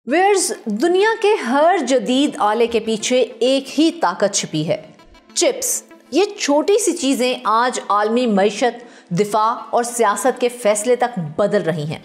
Wears दुनिया के हर जदीद आले के पीछे एक ही ताकत छिपी है, चिप्स। ये छोटी सी चीजें आज आलमी मईशत, दिफा और सियासत के फैसले तक बदल रही हैं।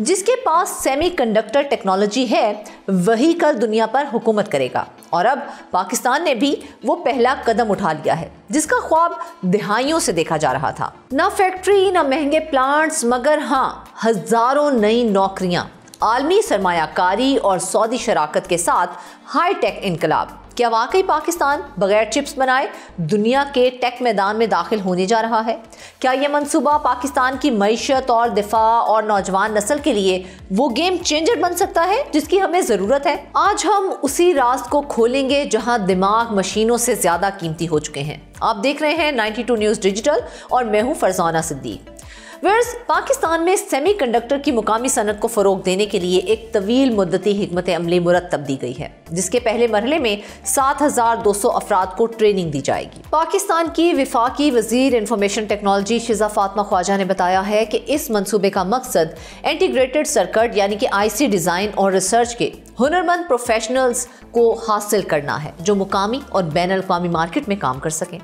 जिसके पास सेमीकंडक्टर टेक्नोलॉजी है वही कल दुनिया पर हुकूमत करेगा। और अब पाकिस्तान ने भी वो पहला कदम उठा लिया है जिसका ख्वाब दिहाइयों से देखा जा रहा था। ना फैक्ट्री, ना महंगे प्लांट्स, मगर हाँ हजारों नई नौकरियां, आलमी सरमायाकारी और सऊदी शराकत के साथ हाईटेक इनकलाब। क्या वाकई पाकिस्तान बगैर चिप्स बनाए दुनिया के टेक मैदान में दाखिल होने जा रहा है? क्या यह मंसूबा पाकिस्तान की मईशत और दिफा और नौजवान नस्ल के लिए वो गेम चेंजर बन सकता है जिसकी हमें जरूरत है? आज हम उसी राज को खोलेंगे जहां दिमाग मशीनों से ज्यादा कीमती हो चुके हैं। आप देख रहे हैं 92 न्यूज़ डिजिटल और मैं हूं फरजाना सिद्दीक। वेयर्स पाकिस्तान में सेमीकंडक्टर की मुकामी सनत को फरोग देने के लिए एक तवील मुद्दती हिकमत अमली मुरतब दी गई है, जिसके पहले मरहले में 7200 अफराद को ट्रेनिंग दी जाएगी। पाकिस्तान की विफाकी वजीर इंफॉर्मेशन टेक्नोलॉजी शिजा फातिमा ख्वाजा ने बताया है कि इस मंसूबे का मकसद इंटीग्रेटेड सर्किट यानी कि IC डिजाइन और रिसर्च के हुनरमंद प्रोफेशनल्स को हासिल करना है जो मुकामी और बैन अल-अक़वामी मार्केट में काम कर सकें।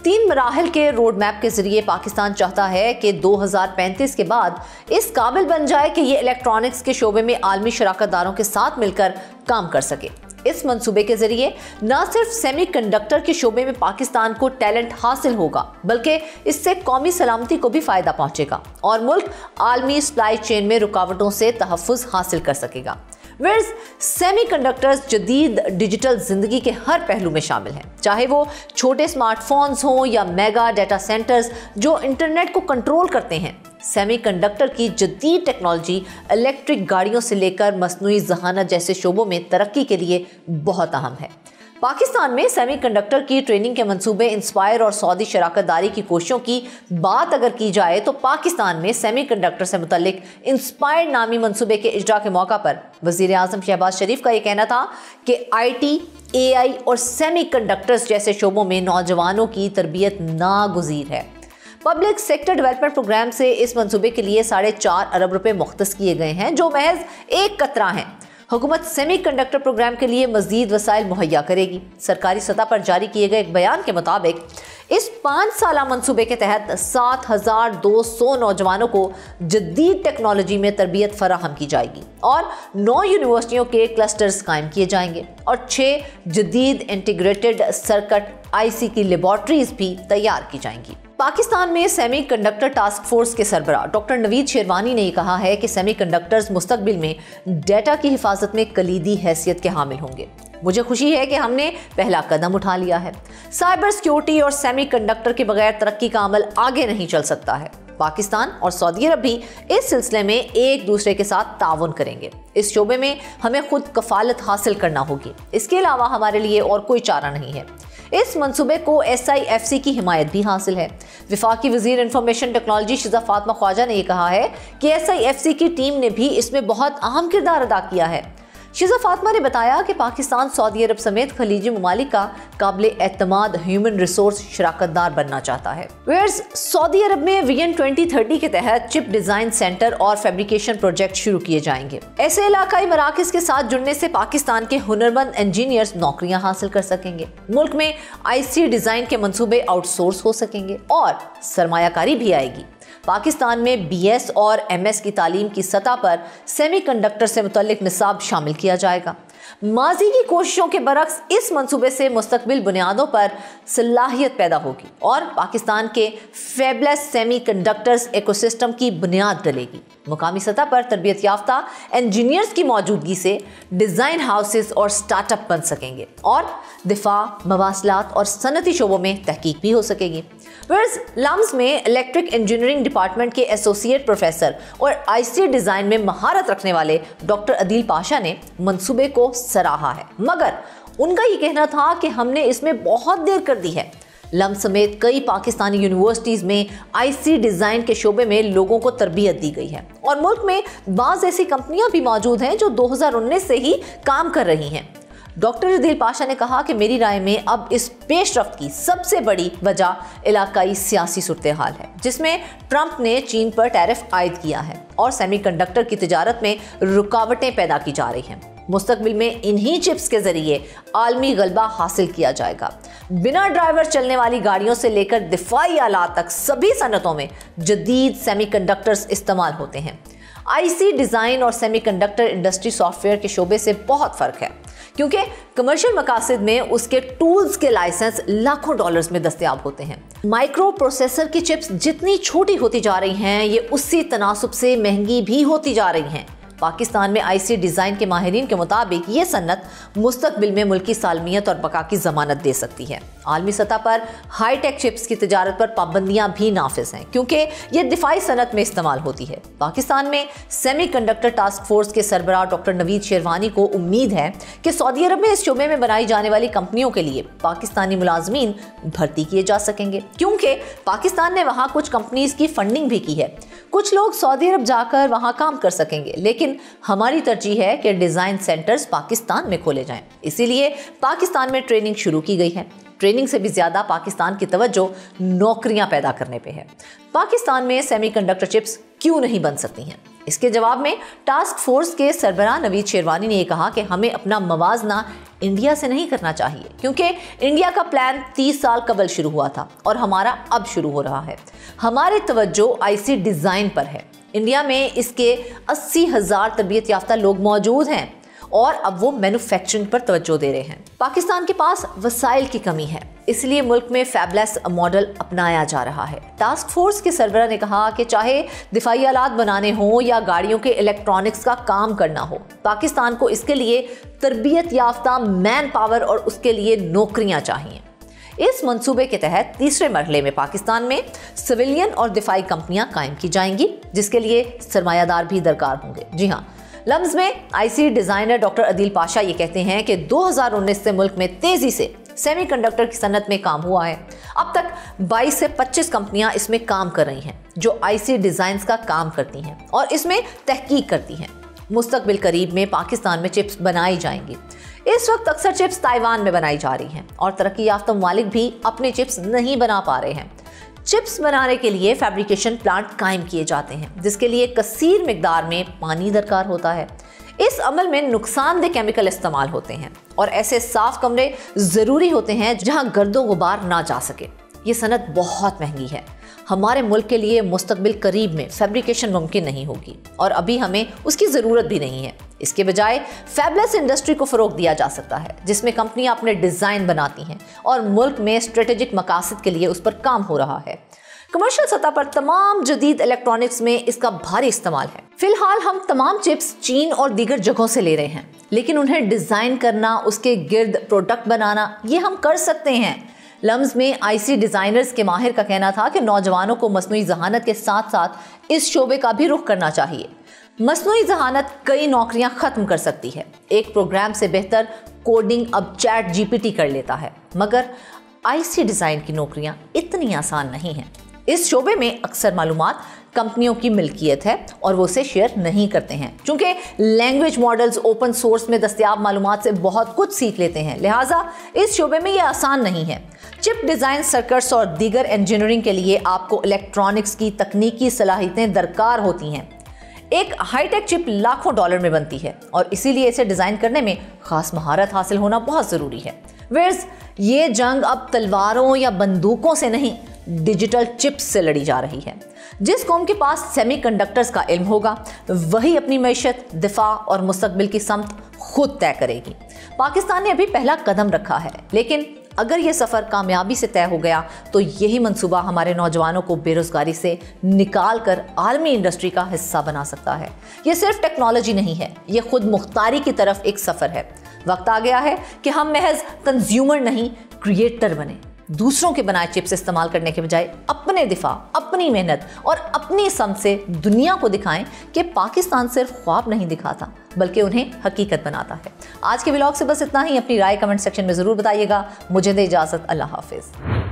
3 मराहल के रोड मैप के जरिए पाकिस्तान चाहता है कि 2035 के बाद इस काबिल बन जाए कि ये इलेक्ट्रॉनिक्स के शोबे में आलमी शराकतदारों के साथ मिलकर काम कर सके। इस मंसूबे के जरिए न सिर्फ सेमीकंडक्टर के शोबे में पाकिस्तान को टैलेंट हासिल होगा बल्कि इससे कौमी सलामती को भी फायदा पहुंचेगा और मुल्क आलमी सप्लाई चेन में रुकावटों से तहफ़्फ़ुज़ हासिल कर सकेगा। वेयर्स सेमीकंडक्टर्स जदीद डिजिटल जिंदगी के हर पहलू में शामिल हैं, चाहे वो छोटे स्मार्टफोन्स हों या मेगा डाटा सेंटर्स जो इंटरनेट को कंट्रोल करते हैं। सेमीकंडक्टर की जदीद टेक्नोलॉजी इलेक्ट्रिक गाड़ियों से लेकर मसनूई ज़हानत जैसे शोबों में तरक्की के लिए बहुत अहम है। पाकिस्तान में सेमीकंडक्टर की ट्रेनिंग के मंसूबे इंस्पायर और सऊदी शराकतदारी की कोशिशों की बात अगर की जाए तो पाकिस्तान में सेमीकंडक्टर से मुतल्लिक इंस्पायर नामी मंसूबे के इजरा के मौका पर वज़ीर आज़म शहबाज शरीफ का यह कहना था कि IT, AI और सेमीकंडक्टर्स जैसे शोबों में नौजवानों की तरबियत नागुज़ीर है। पब्लिक सेक्टर डेवलपमेंट प्रोग्राम से इस मंसूबे के लिए 4.5 अरब रुपए मुख्तस किए गए हैं जो महज एक कतरा हैं। हुकूमत सेमीकंडक्टर प्रोग्राम के लिए मजीद वसाइल मुहैया करेगी। सरकारी सतह पर जारी किए गए एक बयान के मुताबिक इस 5 साला मंसूबे के तहत 7200 नौजवानों को जदीद टेक्नोलॉजी में तरबियत फराहम की जाएगी और 9 यूनिवर्सिटियों के क्लस्टर्स कायम किए जाएंगे और 6 जदीद इंटीग्रेटेड सर्किट IC की लेबॉर्ट्रीज भी तैयार की जाएंगी। पाकिस्तान में सेमीकंडक्टर टास्क फोर्स के सरबराह डॉक्टर नवीद शेरवानी ने कहा है कि सेमीकंडक्टर्स मुस्तकबिल में डेटा की हिफाजत में कलीदी हैसियत के हामिल होंगे। मुझे खुशी है कि हमने पहला कदम उठा लिया है। साइबर सिक्योरिटी और सेमीकंडक्टर के बगैर तरक्की का अमल आगे नहीं चल सकता है। पाकिस्तान और सऊदी अरब भी इस सिलसिले में एक दूसरे के साथ ताउन करेंगे। इस शोबे में हमें खुद कफालत हासिल करना होगी। इसके अलावा हमारे लिए और कोई चारा नहीं है। इस मंसूबे को SIFC की हिमायत भी हासिल है। विफाकी वजीर इंफॉर्मेशन टेक्नोलॉजी शिजा फातिमा ख्वाजा ने यह कहा है कि SIFC की टीम ने भी इसमें बहुत अहम किरदार अदा किया है। शिजा फातिमा ने बताया कि पाकिस्तान सऊदी अरब समेत खलीजी ममालिक का काबिल एतमाद ह्यूमन रिसोर्स शराकतदार बनना चाहता है। वेयर्स सऊदी अरब में विजन 2030 के तहत चिप डिजाइन सेंटर और फैब्रिकेशन प्रोजेक्ट शुरू किए जाएंगे। ऐसे इलाकाई मराकज के साथ जुड़ने से पाकिस्तान के हुनरमंद इंजीनियर्स नौकरियां हासिल कर सकेंगे। मुल्क में IC डिजाइन के मंसूबे आउटसोर्स हो सकेंगे और सरमायाकारी भी आएगी। पाकिस्तान में BS और MS की तालीम की सतह पर सेमीकंडक्टर से मुतल्लिक निसाब शामिल किया जाएगा। माजी की कोशिशों के बरक्स इस मंसूबे से मुस्तकबिल बुनियादों पर सलाहियत पैदा होगी और पाकिस्तान के फेबलेस सेमीकंडक्टर्स इकोसिस्टम की बुनियाद डलेगी। मुकामी सतह पर तरबियत याफ्ता इंजीनियर्स की मौजूदगी से डिज़ाइन हाउसेस और स्टार्टअप बन सकेंगे और दिफा, मवासलात और सनती शोबों में तहकीक भी हो सकेगी। वेयर्स लम्स में इलेक्ट्रिक इंजीनियरिंग डिपार्टमेंट के एसोसिएट प्रोफेसर और IC डिज़ाइन में महारत रखने वाले डॉक्टर अदील पाशा ने मंसूबे को सराहा है, मगर उनका ये कहना था कि हमने इसमें बहुत देर कर दी है। लम्स समेत कई पाकिस्तानी यूनिवर्सिटीज़ में IC डिज़ाइन के शोबे में लोगों को तरबियत दी गई है और मुल्क में बाज़ ऐसी कंपनियां भी मौजूद हैं जो 2019 से ही काम कर रही हैं। डॉक्टर अदील पाशा ने कहा कि मेरी राय में अब इस पेशरफ्त की सबसे बड़ी वजह इलाकाई सियासी सूरत हाल है, जिसमें ट्रंप ने चीन पर टैरिफ आयद किया है और सेमीकंडक्टर की तिजारत में रुकावटें पैदा की जा रही हैं। मुस्तकबिल में इन्हीं चिप्स के जरिए आलमी गलबा हासिल किया जाएगा। बिना ड्राइवर चलने वाली गाड़ियों से लेकर दिफाई आलात तक सभी सनतों में जदीद सेमीकंडक्टर्स इस्तेमाल होते हैं। आईसी डिजाइन और सेमीकंडक्टर इंडस्ट्री सॉफ्टवेयर के शोबे से बहुत फर्क है, क्योंकि कमर्शियल मकासद में उसके टूल्स के लाइसेंस लाखों डॉलर्स में दस्तयाब होते हैं। माइक्रो प्रोसेसर की चिप्स जितनी छोटी होती जा रही हैं, ये उसी तनासुब से महंगी भी होती जा रही हैं। पाकिस्तान में आईसी डिजाइन के माहिरीन के मुताबिक ये सन्नत मुस्तकबिल में मुल्की सालमियत और बका की जमानत दे सकती है। आलमी सतह पर हाईटेक चिप्स की तिजारत पर पाबंदियां भी नाफिज हैं, क्योंकि ये दिफाई सनत में इस्तेमाल होती है। पाकिस्तान में सेमीकंडक्टर टास्क फोर्स के सरबराह डॉक्टर नवीद शेरवानी को उम्मीद है कि सऊदी अरब में इस शोबे में बनाई जाने वाली कंपनियों के लिए पाकिस्तानी मुलाजमीन भर्ती किए जा सकेंगे, क्योंकि पाकिस्तान ने वहां कुछ कंपनीज की फंडिंग भी की है। कुछ लोग सऊदी अरब जाकर वहां काम कर सकेंगे, लेकिन हमारी तरजीह है कि डिजाइन सेंटर्स पाकिस्तान में खोले जाएं। इसीलिए पाकिस्तान में ट्रेनिंग शुरू की गई है। ट्रेनिंग से भी ज्यादा पाकिस्तान की तवज्जो नौकरियां पैदा करने पे है। पाकिस्तान में सेमीकंडक्टर चिप्स क्यों नहीं बन सकती हैं? इसके जवाब में टास्क फोर्स के सरबराह नवीद शेरवानी ने यह कहा कि हमें अपना मवाजना इंडिया से नहीं करना चाहिए, क्योंकि इंडिया का प्लान 30 साल कबल शुरू हुआ था और हमारा अब शुरू हो रहा है। हमारी तवज्जो आईसी डिजाइन पर है। इंडिया में इसके 80,000 तरबियत याफ्ता लोग मौजूद हैं और अब वो मैन्युफैक्चरिंग पर तवज्जो दे रहे हैं। पाकिस्तान के पास वसाइल की कमी है, इसलिए मुल्क में फैबलेस मॉडल अपनाया जा रहा है। टास्क फोर्स के सरबराह ने कहा कि चाहे दिफाई आलात बनाने हो या गाड़ियों के इलेक्ट्रॉनिक्स का काम करना हो, पाकिस्तान को इसके लिए तरबियत याफ्ता मैन पावर और उसके लिए नौकरियां चाहिए। इस मंसूबे के तहत तीसरे मरहले में पाकिस्तान में सिविलियन और दिफाई कंपनियां कायम की जाएंगी, जिसके लिए सरमायादार भी दरकार होंगे। जी हाँ, लम्स में IC designer doctor Adeel Pasha ये कहते हैं कि 2019 से मुल्क में तेजी से सेमीकंडक्टर की सनत में काम हुआ है। अब तक 22 से 25 कंपनियां इसमें काम कर रही हैं, जो आईसी डिजाइन का काम करती हैं और इसमें तहकीक करती हैं। मुस्तकबिल करीब में पाकिस्तान में चिप्स बनाई जाएंगी। इस वक्त अक्सर चिप्स ताइवान में बनाई जा रही हैं और तरक्की याफ्ता ममालिक भी अपने चिप्स नहीं बना पा रहे हैं। चिप्स बनाने के लिए फैब्रिकेशन प्लांट कायम किए जाते हैं, जिसके लिए कसीर मिकदार में पानी दरकार होता है। इस अमल में नुकसानदेह केमिकल इस्तेमाल होते हैं और ऐसे साफ कमरे जरूरी होते हैं जहां गर्दो गुबार ना जा सके। ये सनत बहुत महंगी है। हमारे मुल्क के लिए मुस्तकबिल करीब में फैब्रिकेशन मुमकिन नहीं होगी और अभी हमें उसकी ज़रूरत भी नहीं है। इसके बजाय फैबलेस इंडस्ट्री को फ़रोग दिया जा सकता है, जिसमें कंपनियां अपने डिज़ाइन बनाती हैं और मुल्क में स्ट्रेटेजिक मकासद के लिए उस पर काम हो रहा है। कमर्शियल सतह पर तमाम जदीद इलेक्ट्रॉनिक्स में इसका भारी इस्तेमाल है। फिलहाल हम तमाम चिप्स चीन और दीगर जगहों से ले रहे हैं, लेकिन उन्हें डिज़ाइन करना, उसके गिर्द प्रोडक्ट बनाना, ये हम कर सकते हैं। लम्स में आईसी डिजाइनर्स के माहिर का कहना था कि नौजवानों को मसनूई जहानत के साथ साथ इस शोबे का भी रुख करना चाहिए। मसनूई जहानत कई नौकरियां खत्म कर सकती है। एक प्रोग्राम से बेहतर कोडिंग अब चैट जीपीटी कर लेता है, मगर आईसी डिजाइन की नौकरियां इतनी आसान नहीं हैं। इस शोबे में अक्सर मालूमात कंपनियों की मिल्कियत है और वो उसे शेयर नहीं करते हैं। चूंकि लैंग्वेज मॉडल्स ओपन सोर्स में दस्तयाब मालूमात से बहुत कुछ सीख लेते हैं, लिहाजा इस शोबे में ये आसान नहीं है। चिप डिज़ाइन सर्किट्स और दीगर इंजीनियरिंग के लिए आपको इलेक्ट्रॉनिक्स की तकनीकी सलाहियतें दरकार होती हैं। एक हाईटेक चिप लाखों डॉलर में बनती है और इसीलिए इसे डिज़ाइन करने में खास महारत हासिल होना बहुत ज़रूरी है। वेयर्स ये जंग अब तलवारों या बंदूकों से नहीं, डिजिटल चिप्स से लड़ी जा रही है। जिस कौम के पास सेमीकंडक्टर्स का इल्म होगा, वही अपनी मैशत, दिफा और मुस्तकबिल की समत खुद तय करेगी। पाकिस्तान ने अभी पहला कदम रखा है, लेकिन अगर यह सफ़र कामयाबी से तय हो गया तो यही मंसूबा हमारे नौजवानों को बेरोजगारी से निकाल कर आलमी इंडस्ट्री का हिस्सा बना सकता है। यह सिर्फ टेक्नोलॉजी नहीं है, यह खुद मुख्तारी की तरफ एक सफ़र है। वक्त आ गया है कि हम महज कंज्यूमर नहीं, क्रिएटर बने। दूसरों के बनाए चिप्स इस्तेमाल करने के बजाय अपने दिफा, अपनी मेहनत और अपनी समझ से दुनिया को दिखाएं कि पाकिस्तान सिर्फ ख्वाब नहीं दिखाता, बल्कि उन्हें हकीकत बनाता है। आज के व्लॉग से बस इतना ही। अपनी राय कमेंट सेक्शन में ज़रूर बताइएगा। मुझे दे इजाज़त। अल्लाह हाफिज़।